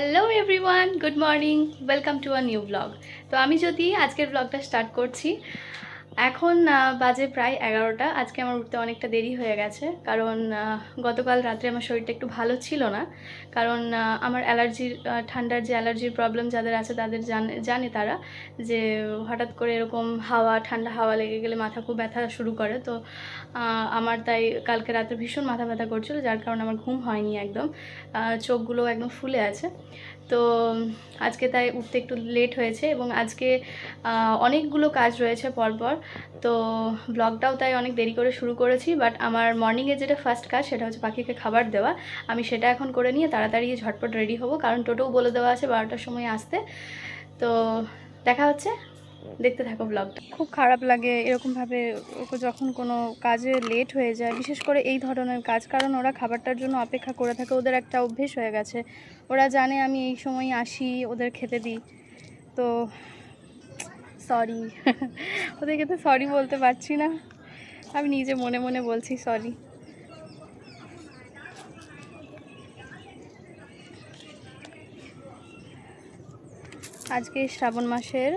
Hello everyone, good morning, welcome to a new blog. তো আমি যদি আজকের ব্লগটা স্টার্ট করছি, এখন বাজে প্রায় 11টা। আজকে আমার উঠতে অনেকটা দেরি হয়ে গেছে, কারণ গতকাল রাত্রে আমার শরীরটা একটু ভালো ছিল না। কারণ আমার অ্যালার্জির ঠান্ডার যে অ্যালার্জির প্রবলেম যাদের আছে তাদের জানে তারা যে হঠাৎ করে এরকম ঠান্ডা হাওয়া লেগে গেলে মাথা খুব ব্যথা শুরু করে। তো আমার তাই কালকে রাতে ভীষণ মাথা ব্যথা করছিল, যার কারণে আমার ঘুম হয়নি একদম, চোখগুলো একদম ফুলে আছে। তো আজকে তাই উঠতে একটু লেট হয়েছে এবং আজকে অনেকগুলো কাজ রয়েছে পরপর। তো ব্লগটাও তাই অনেক দেরি করে শুরু করেছি, বাট আমার মর্নিংয়ে যেটা ফার্স্ট কাজ সেটা হচ্ছে পাখিকে খাবার দেওয়া। আমি সেটা এখন করে নিয়ে তাড়াতাড়ি ঝটপট রেডি হব, কারণ টোটোও বলে দেওয়া আছে 12টার সময় আসতে। তো দেখা হচ্ছে, দেখতে থাকো ব্লগটা। খুব খারাপ লাগে এরকমভাবে যখন কোনো কাজে লেট হয়ে যায়, বিশেষ করে এই ধরনের কাজ, কারণ ওরা খাবারটার জন্য অপেক্ষা করে থাকে। ওদের একটা অভ্যেস হয়ে গেছে, ওরা জানে আমি এই সময় আসি, ওদের খেতে দিই। তো সরি ওদেরকে তো সরি বলতে পারছি না, আমি নিজে মনে মনে বলছি সরি। আজকে শ্রাবণ মাসের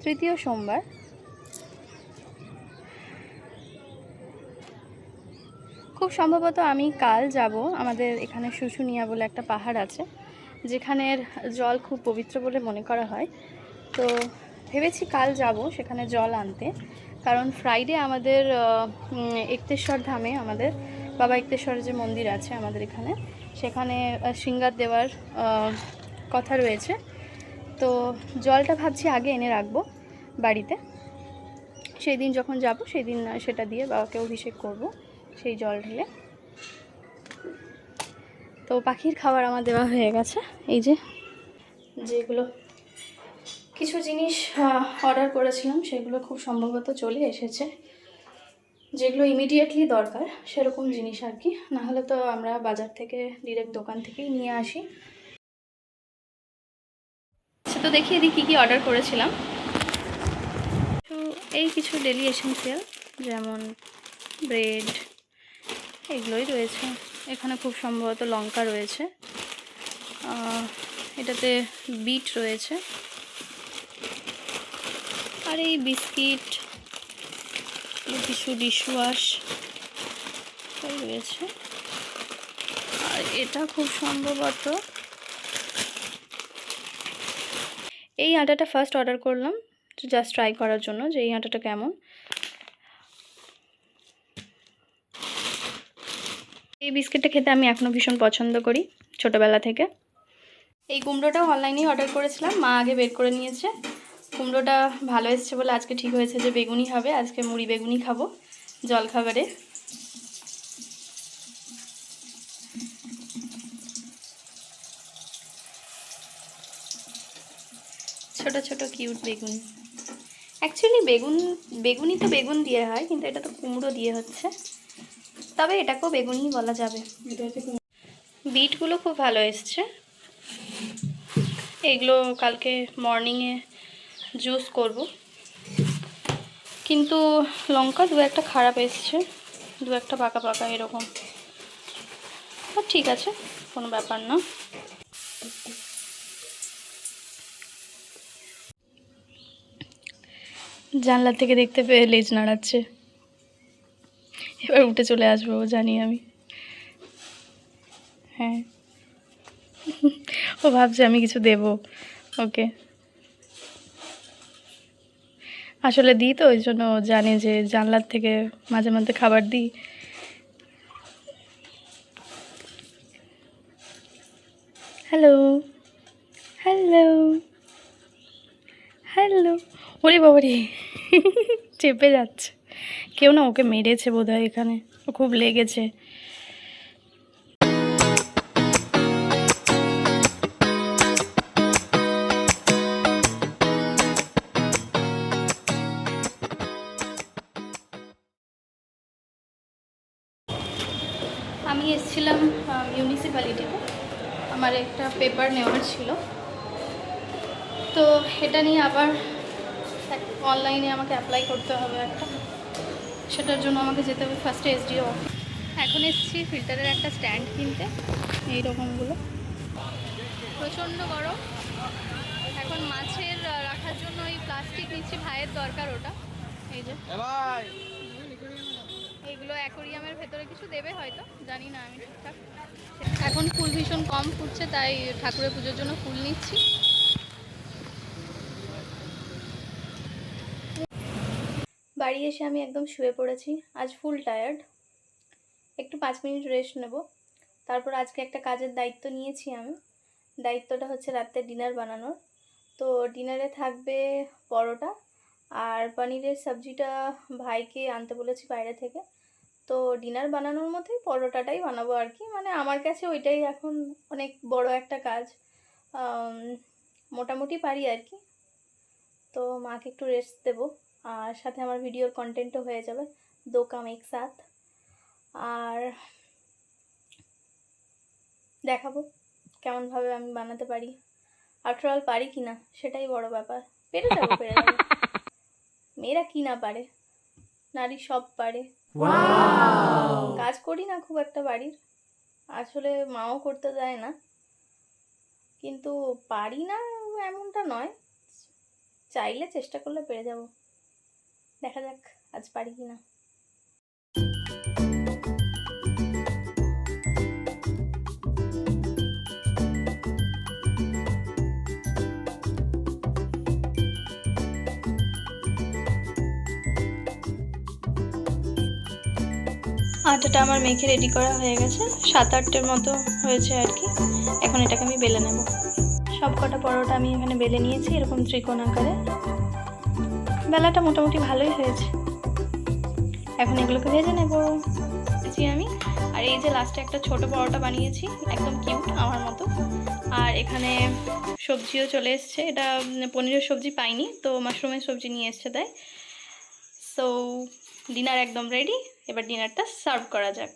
3য় সোমবার। খুব সম্ভবত আমি কাল যাব। আমাদের এখানে শুশুনিয়া বলে একটা পাহাড় আছে, যেখানের জল খুব পবিত্র বলে মনে করা হয়। তো ভেবেছি কাল যাব সেখানে জল আনতে, কারণ ফ্রাইডে আমাদের এক্তেশ্বর ধামে, আমাদের বাবা এক্তেশ্বরের যে মন্দির আছে আমাদের এখানে, সেখানে শৃঙ্গার দেওয়ার কথা রয়েছে। তো জলটা ভাবছি আগে এনে রাখবো বাড়িতে, সেই দিন যখন যাব সেই দিন সেটা দিয়ে বাবাকে অভিষেক করব সেই জল ঢেলে। তো পাখির খাবার আমার দেওয়া হয়ে গেছে। এই যেগুলো কিছু জিনিস অর্ডার করেছিলাম সেগুলো খুব সম্ভবত চলে এসেছে, যেগুলো ইমিডিয়েটলি দরকার সেরকম জিনিস আর কি, নাহলে তো আমরা বাজার থেকে ডিরেক্ট দোকান থেকেই নিয়ে আসি। সে তো দেখিয়ে দিই কী কী অর্ডার করেছিলাম। তো এই কিছু ডেলি এসেন্সিয়াল, যেমন ব্রেড, এগুলোই রয়েছে। এখানে খুব সম্ভবত লঙ্কা রয়েছে, এটাতে বিট রয়েছে, আর এই বিস্কিট, কিছু ডিশওয়াশ রয়েছে। আর এটা খুব সম্ভবত এই আটাটা ফার্স্ট অর্ডার করলাম জাস্ট ট্রাই করার জন্য যে এই আটাটা কেমন। এই বিস্কিটটা খেতে আমি এখনও ভীষণ পছন্দ করি ছোটোবেলা থেকে। এই কুমড়োটাও অনলাইনেই অর্ডার করেছিলাম, মা আগে বের করে নিয়েছে। কুমড়োটা ভালো এসছে বলে আজকে ঠিক হয়েছে যে বেগুনি হবে, আজকে মুড়ি বেগুনি খাবো জলখাবারে। ছোট ছোট কিউট বেগুন। অ্যাকচুয়ালি বেগুনি তো বেগুন দিয়ে হয়, কিন্তু এটা তো কুমড়ো দিয়ে হচ্ছে, তবে এটাকেও বেগুনি বলা যাবে। বিটগুলো খুব ভালো এসছে, এগুলো কালকে মর্নিংয়ে জুস করব। কিন্তু লঙ্কা দু একটা খারাপ এসছে, দু একটা পাকা পাকা এরকম, ঠিক আছে, কোনো ব্যাপার না। জানলা থেকে দেখতে পেয়ে লেজ নাড়াচ্ছে, এবার উঠে চলে আসবো জানি আমি। হ্যাঁ, ও ভাবছে আমি কিছু দেব ওকে, আসলে দিই তো, ওই জন্য জানে যে জানলার থেকে মাঝে মাঝে খাবার দিই। হ্যালো হ্যালো হ্যালো, ওরে বাবারে চেপে যাচ্ছে, কেউ না ওকে মেরেছে বোধহয়, এখানে ও খুব লেগেছে। আমি এসেছিলাম মিউনিসিপ্যালিটিতে, আমার একটা পেপার নেওয়ার ছিল, তো এটা নিয়ে আবার অনলাইনে আমাকে অ্যাপ্লাই করতে হবে একটা, সেটার জন্য আমাকে যেতে হবে ফার্স্টে এসডিও অফিস। এখন এসেছি ফিল্টারের একটা স্ট্যান্ড কিনতে, এই রকমগুলো প্রচণ্ড গরম। এখন মাছের রাখার জন্য ওই প্লাস্টিক নিচ্ছি, ভাইয়ের দরকার ওটা। এই যে এইগুলো অ্যাকোরিয়ামের ভেতরে কিছু দেবে হয়তো, জানি না আমি ঠিকঠাক। এখন ফুল ভীষণ কম ফুটছে, তাই ঠাকুরের পুজোর জন্য ফুল নিচ্ছি। বাড়ি এসে আমি একদম শুয়ে পড়েছি, আজ ফুল টায়ার্ড। একটু 5 মিনিট রেস্ট নেব। তারপর আজকে একটা কাজের দায়িত্ব নিয়েছি আমি। দায়িত্বটা হচ্ছে রাতে ডিনার বানানোর। তো ডিনারে থাকবে পরোটা আর পনিরের সবজিটা ভাইকে আনতে বলেছি বাইরে থেকে। তো ডিনার বানানোর মধ্যেই পরোটাটাই বানাবো আর কি, মানে আমার কাছে ওইটাই এখন অনেক বড় একটা কাজ। মোটামুটি পারি আর কি। তো মাকে একটু রেস্ট দেবো, আর সাথে আমার ভিডিওর কন্টেন্টও হয়ে যাবে, দো কাম এক সাথ। আর দেখাবো কেমনভাবে আমি বানাতে পারি, আফটার অল পারি কি না সেটাই বড় ব্যাপার। পেরে যাবো, পেরে যাবো। মেয়েরা কি না পারে, নারী সব পারে। কাজ করি না খুব একটা বাড়ির, আসলে মাও করতে দেয় না, কিন্তু পারি না এমনটা নয়, চাইলে চেষ্টা করলে পেরে যাব। দেখা যাক আজ পারি কি না। আটাটা আমার মেখে রেডি করা হয়ে গেছে, 7-8টের মতো হয়েছে আর কি। এখন এটাকে আমি বেলে নেব। সব কটা পরোটা আমি এখানে বেলে নিয়েছি এরকম ত্রিকোণ আকারে। বেলাটা মোটামুটি ভালোই হয়েছে। এখন এগুলোকে ভেজে নেব আমি। আর এই যে লাস্টে একটা ছোট পরোটা বানিয়েছি, একদম কিউট আমার মতো। আর এখানে সবজিও চলে এসছে, এটা পনিরের সবজি পাইনি তো মাশরুমের সবজি নিয়ে এসছে তাই। সো ডিনার একদম রেডি, এবার ডিনারটা সার্ভ করা যাক।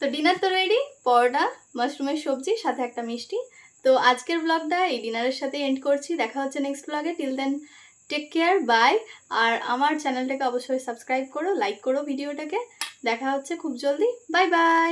তো ডিনার তো রেডি, পরোটা, মাশরুমের সবজি, সাথে একটা মিষ্টি। তো আজকের ব্লগটা এই ডিনারের সাথে এন্ড করছি। দেখা হচ্ছে নেক্সট ব্লগে। Till then take care, bye. আর আমার চ্যানেলটাকে অবশ্যই সাবস্ক্রাইব করো, লাইক করো ভিডিওটাকে। দেখা হচ্ছে খুব জলদি। Bye bye.